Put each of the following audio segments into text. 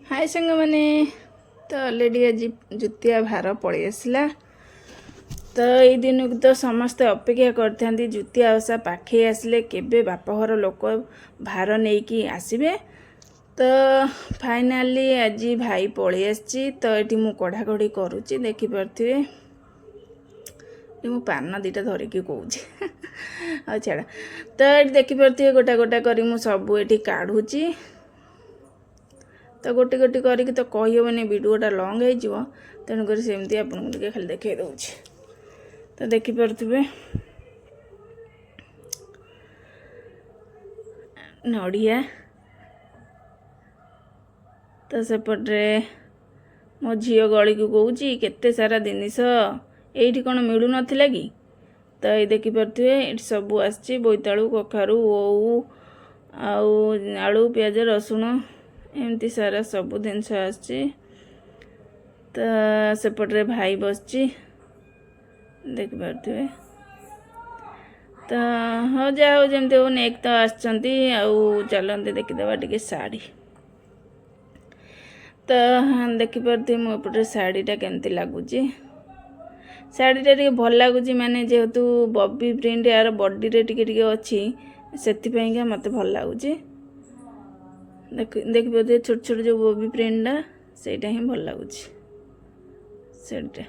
हाय संग मैंने तो ऑलरेडी आज जुतिया भार पलि आसला। तो ये दिन को तो समस्ते अपेक्षा करते जुतिया ओषा पाखे आसले केबे बापघर लोक भार नहीं कि आसबे। तो फाइनाली आज भाई पलि आसी। तो ये मु कढ़ा कढ़ी करुच्ची देखिपे मु पान दीटा धरिकी कौच आ छाड़ा। तो ये देखिपे गोटा गोटा करी मु सबू ये काढ़ुची। तो गोटे गोटे करके तो कहीहबनी वीडियोटा लंग हो तेणुक सेमती आपको खाली देखे दूँ। तो देखिपे नड़िया तो सेपटे मो झी गली को कौच केते सारा जिनिस ये कौन मिलू नाला कि। तो ये देखिपे ये सबू आसी बोईतालु कखारू ओऊ आलू प्याज रसुण एमती सारा सबू जिनस आसी। तो सेपटे भाई बसची देखिपे। तो हाँ जाओ जमती हो नेक तो आसचंती चलते देखीदे टिके शाढ़ी। तो हाँ देखिपे मोपटे शाढ़ीटा केमती लगुच। शाढ़ीटा टे भल लगुच माने जेहेतु बॉबी प्रिंट यार बॉडी रे टिके अच्छी से मत भल लगुच। देखिए छोट छोट जो बॉबी प्रिंटा सेटा ही भल लगुच शाढ़ीटा।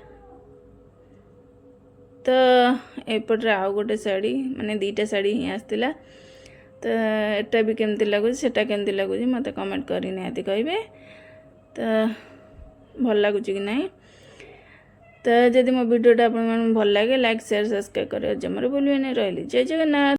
तो एपटे आउ गोटे शाढ़ी माने दीटा शाढ़ी ही आसला। तो एटा भी केमती लगुच सेटा केमती लगुच मत कमेंट कर निहाती कहिबे। तो भल लगुच कि नहीं। तो जदि मो वीडियोटा आपन भल लगे लाइक शेयर सब्सक्राइब कर जमार भूलिए नहीं। रही जय जगन्नाथ।